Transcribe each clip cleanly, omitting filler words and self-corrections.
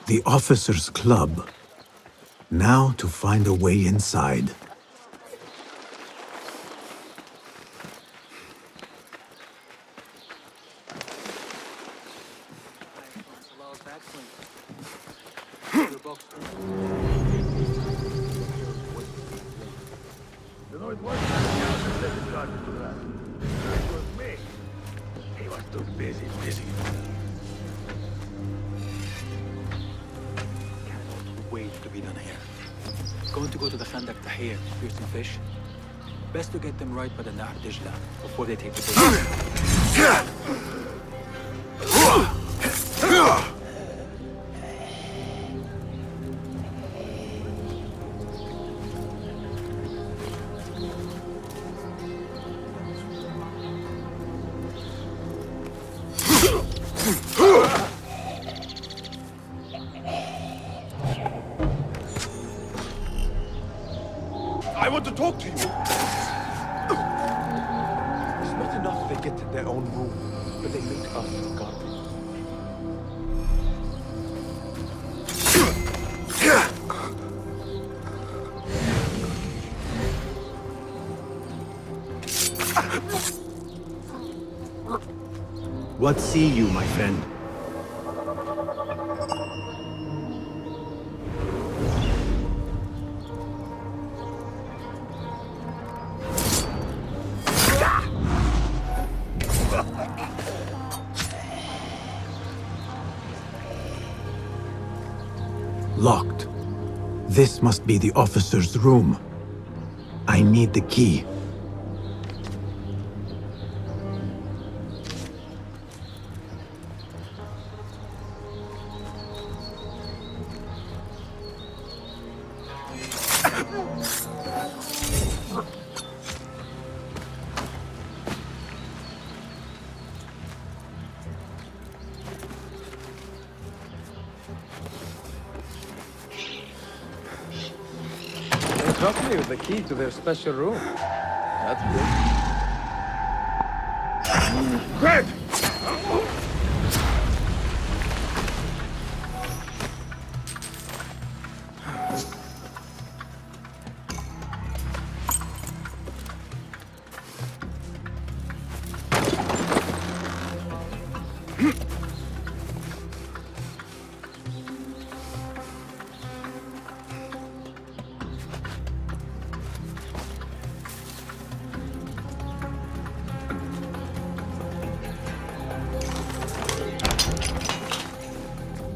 The officers' club. Now to find a way inside. You know, it wasn't the others that started to that. It was me. He was too busy. Wait to be done here. Going to go to the Khandak Tahir, fear some fish. Best to get them right by the Nahr Dijla before they take the bait. I want to talk to you. It's not enough they get their own room, but they make us guard. What see you, my friend? Locked. This must be the officer's room. I need the key. They trust me with the key to their special room. That's good. Red!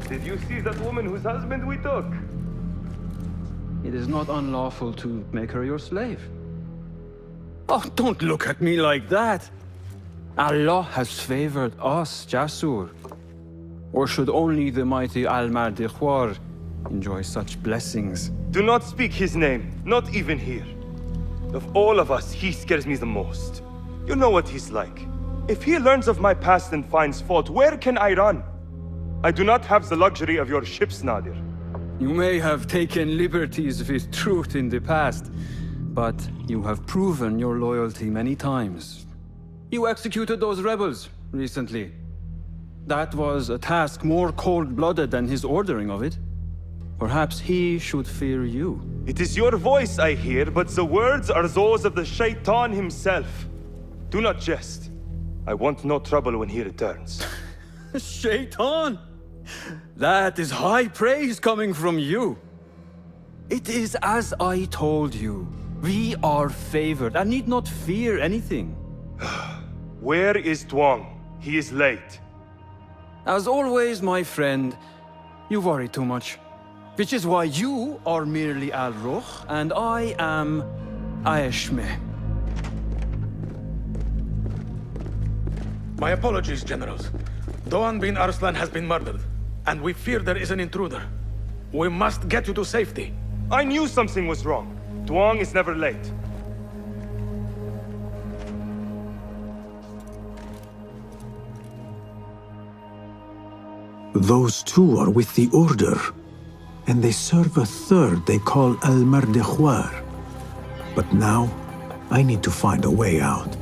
Did you see that woman whose husband we took? It is not unlawful to make her your slave. Oh, don't look at me like that. Allah has favored us, Jasur. Or should only the mighty Al-Mardikhwar enjoy such blessings? Do not speak his name, not even here. Of all of us, he scares me the most. You know what he's like. If he learns of my past and finds fault, where can I run? I do not have the luxury of your ships, Nadir. You may have taken liberties with truth in the past, but you have proven your loyalty many times. You executed those rebels recently. That was a task more cold-blooded than his ordering of it. Perhaps he should fear you. It is your voice I hear, but the words are those of the Shaitan himself. Do not jest. I want no trouble when he returns. Shaitan! That is high praise coming from you. It is as I told you. We are favored and need not fear anything. Where is Tuang? He is late. As always, my friend, you worry too much. Which is why you are merely Al-Ruh and I am Aeshmeh. My apologies, generals. Doğan bin Arslan has been murdered, and we fear there is an intruder. We must get you to safety. I knew something was wrong. Tuang is never late. Those two are with the Order, and they serve a third they call Al-Mardikhwar. But now, I need to find a way out.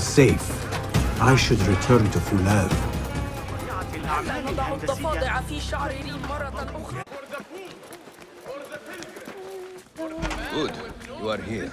safe. I should return to Fulal. نضع الضفادع في شعري مرة أخرى. Good, you are here.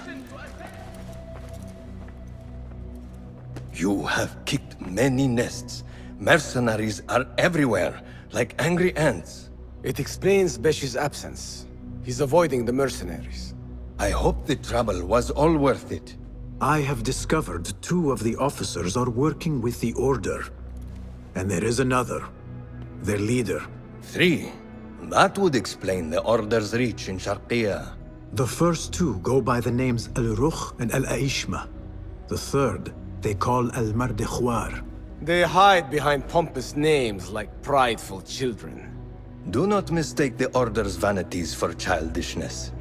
You have kicked many nests. Mercenaries are everywhere, like angry ants. It explains Besh's absence. He's avoiding the mercenaries. I hope the trouble was all worth it. I have discovered 2 of the officers are working with the Order. And there is another. Their leader. 3. That would explain the Order's reach in Sharqiya. The first 2 go by the names Al-Rukh and Al-Aishma. The third, they call Al-Mardekhwar. They hide behind pompous names like prideful children. Do not mistake the Order's vanities for childishness.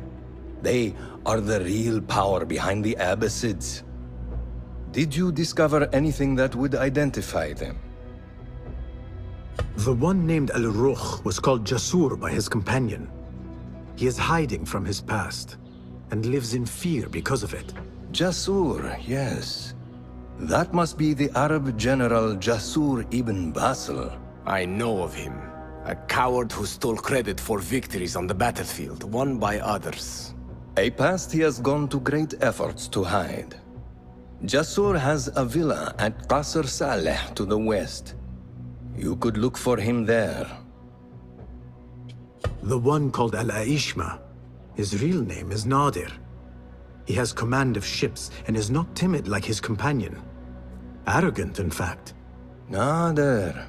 They are the real power behind the Abbasids. Did you discover anything that would identify them? The one named Al-Rukh was called Jasur by his companion. He is hiding from his past, and lives in fear because of it. Jasur, yes. That must be the Arab general Jasur ibn Basil. I know of him. A coward who stole credit for victories on the battlefield, won by others. A past he has gone to great efforts to hide. Jasur has a villa at Qasr Saleh to the west. You could look for him there. The one called Al-Aishma, his real name is Nadir. He has command of ships and is not timid like his companion. Arrogant, in fact. Nadir.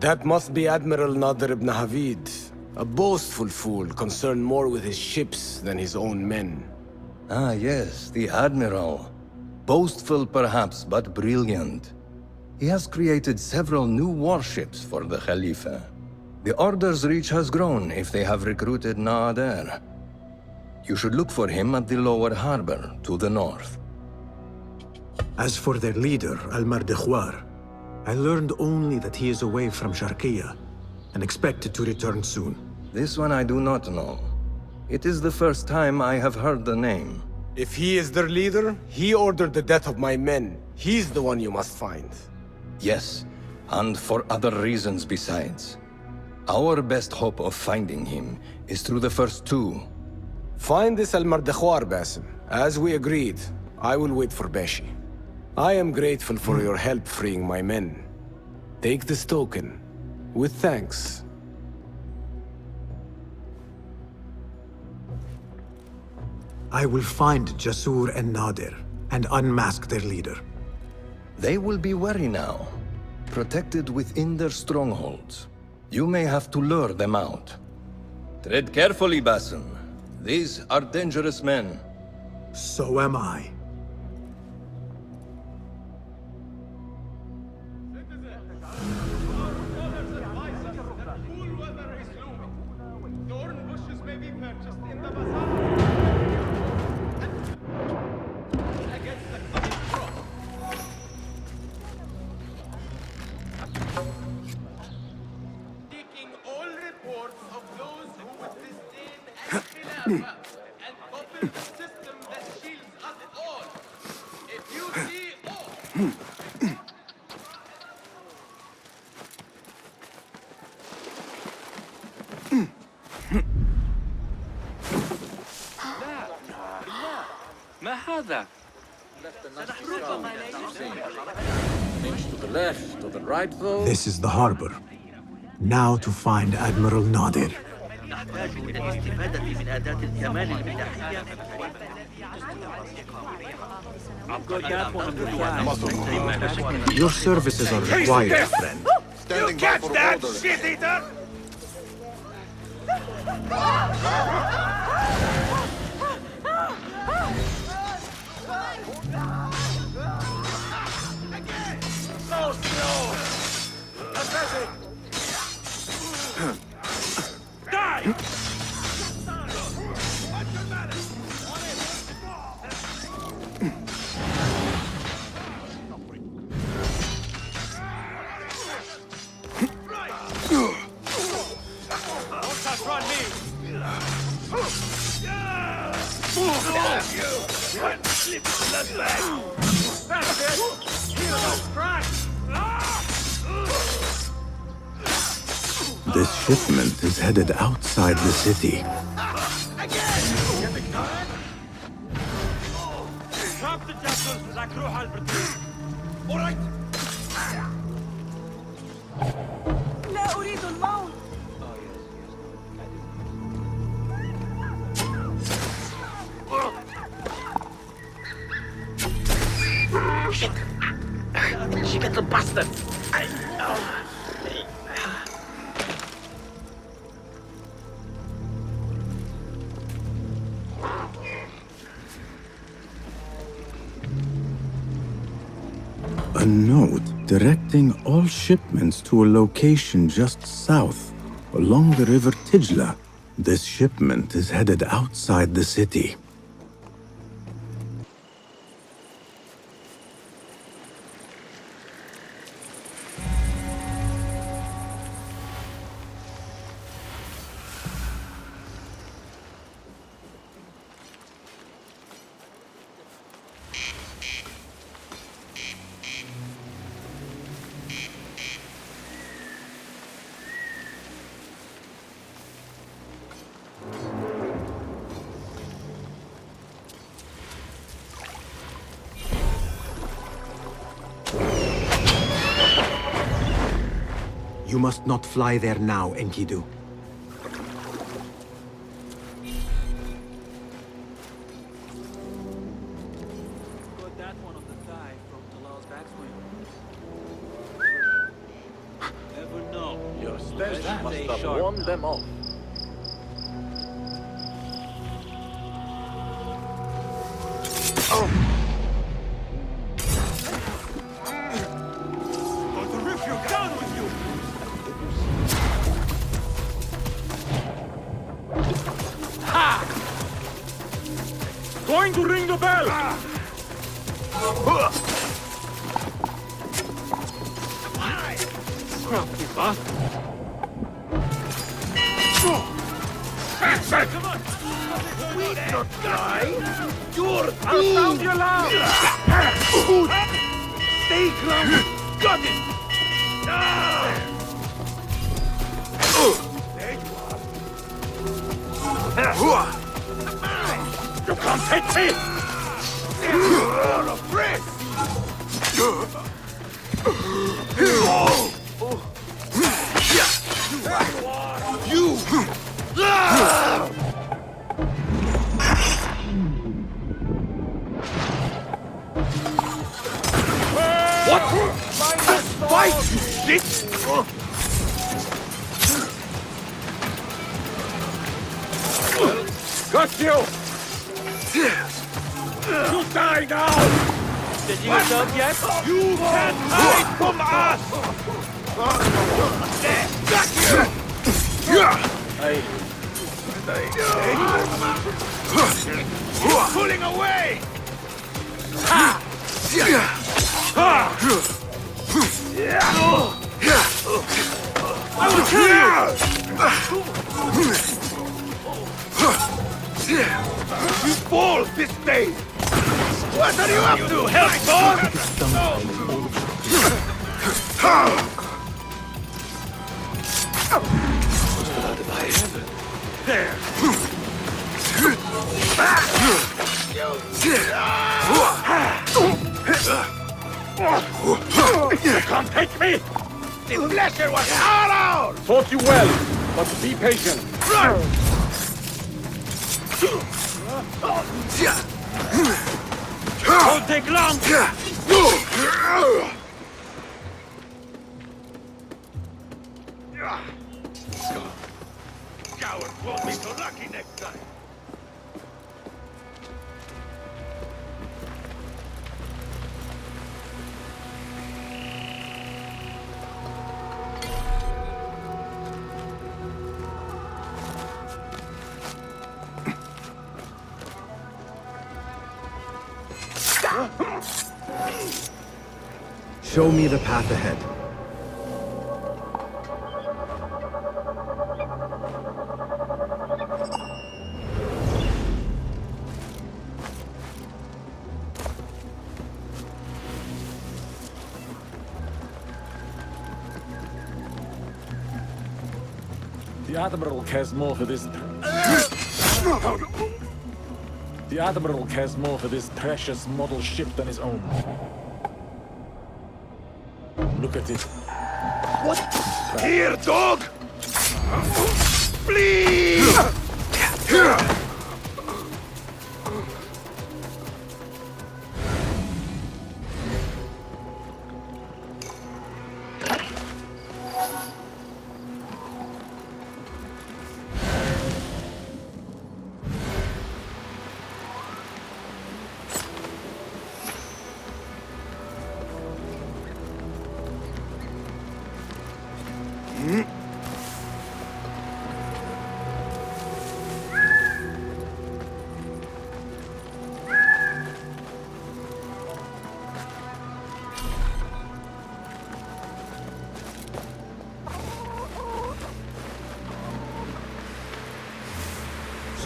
That must be Admiral Nadir ibn Havid. A boastful fool concerned more with his ships than his own men. Ah, yes, the Admiral. Boastful perhaps, but brilliant. He has created several new warships for the Khalifa. The Order's reach has grown if they have recruited Nadir. You should look for him at the lower harbor, to the north. As for their leader, Al-Mardekhwar, I learned only that he is away from Sharqiya, and expected to return soon. This one I do not know. It is the first time I have heard the name. If he is their leader, he ordered the death of my men. He's the one you must find. Yes, and for other reasons besides. Our best hope of finding him is through the first 2. Find this Al-Mardekhwar, Basim. As we agreed, I will wait for Beshi. I am grateful for your help freeing my men. Take this token, with thanks. I will find Jasur and Nadir, and unmask their leader. They will be wary now, protected within their strongholds. You may have to lure them out. Tread carefully, Basim. These are dangerous men. So am I. And open the system that shields us all. If you see all. ما هذا؟ To the left, to the right though. This is the harbor. Now to find Admiral Nadir. نحتاج إلى الاستفادة من أداة الكمال الملاحية. Your services are required, friend. You catch that, shit-eater! So slow! Assassin! Die! Slip blood back! That's it! Here goes crash! This shipment is headed outside the city. Drop the jackals like روح البرتين. All right. لا أريد الموت. Shit! She got the bastard! A note directing all shipments to a location just south, along the river Tijla. This shipment is headed outside the city. You must not fly there now, Enkidu. Got that one on the thigh from Talal's backswing. Never know. Your stench Stay must have sharp warned now. them off. Going to rip you down with you. Going to ring the bell! Crafty bastard! Come on! We not die! You're I'll sound you loud! Stay grounded! Got it! There you are! You can't take me! You're afraid! You! What? Fight, you shit! Got you! You die now! Did you yourself yet? You can't hide from us! He's pulling away! I will kill you! You fall this day! What are you up to, Hellspawn? There! You can't take me! This pleasure was all out! Fought you well, but be patient. Don't take long! Coward won't be so lucky next time. Show me the path ahead. The Admiral cares more for this... The Admiral cares more for this precious model ship than his own. Look at it. What? Here, dog! Please!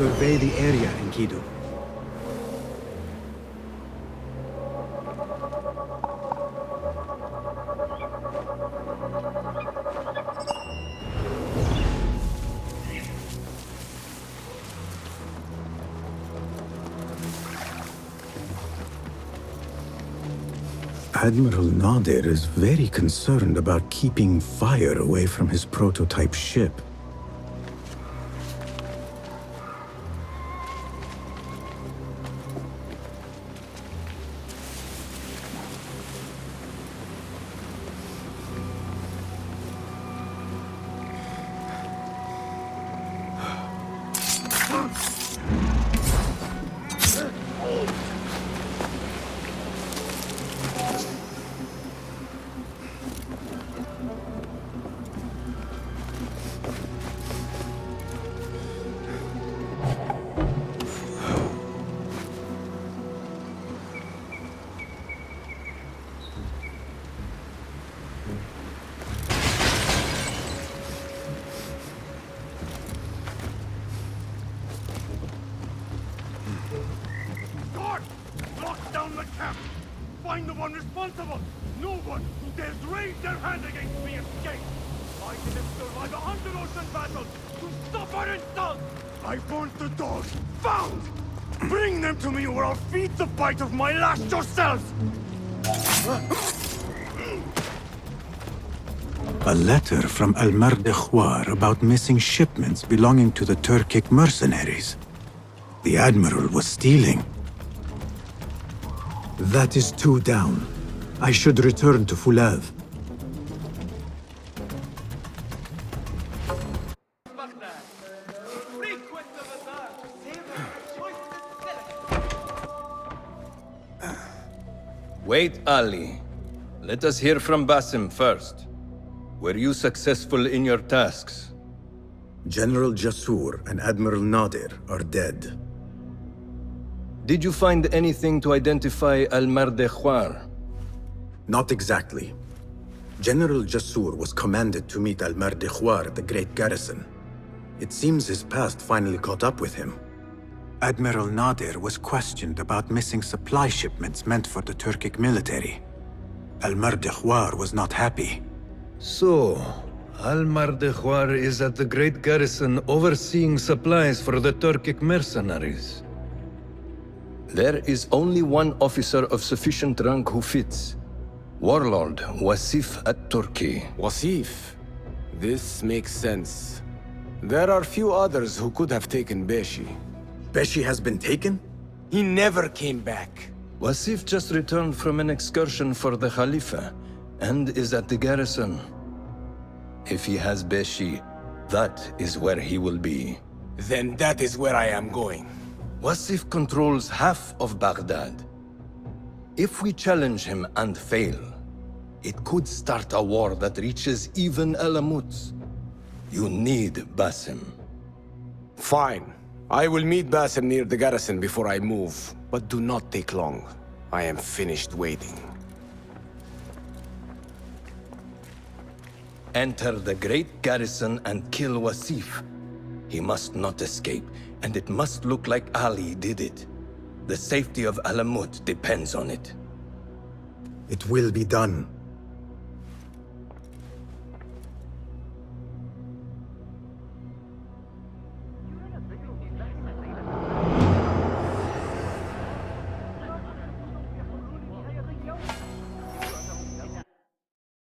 Survey the area, Enkidu. Admiral Nadir is very concerned about keeping fire away from his prototype ship. Guard! Lock down the camp! Find the one responsible! No one who dares raise their hand against me escapes! I didn't survive 100 ocean battles to suffer insult! I want the dogs found! Bring them to me or I'll feed the bite of my last yourselves! A letter from Al-Mardekhwar about missing shipments belonging to the Turkic mercenaries. The Admiral was stealing. That is two down. I should return to Fulav. Wait, Ali. Let us hear from Basim first. Were you successful in your tasks? General Jasur and Admiral Nadir are dead. Did you find anything to identify Al-Mardekhwar? Not exactly. General Jasur was commanded to meet Al-Mardekhwar at the Great Garrison. It seems his past finally caught up with him. Admiral Nadir was questioned about missing supply shipments meant for the Turkic military. Al-Mardekhwar was not happy. So, Al-Mardekhwar is at the Great Garrison overseeing supplies for the Turkic mercenaries. There is only one officer of sufficient rank who fits. Warlord Wasif at-Turki. Wasif? This makes sense. There are few others who could have taken Beshi. Beshi has been taken? He never came back. Wasif just returned from an excursion for the Khalifa and is at the garrison. If he has Beshi, that is where he will be. Then that is where I am going. Wasif controls half of Baghdad. If we challenge him and fail, it could start a war that reaches even Alamut. You need Basim. Fine. I will meet Basim near the garrison before I move, but do not take long. I am finished waiting. Enter the great garrison and kill Wasif. He must not escape, and it must look like Ali did it. The safety of Alamut depends on it. It will be done.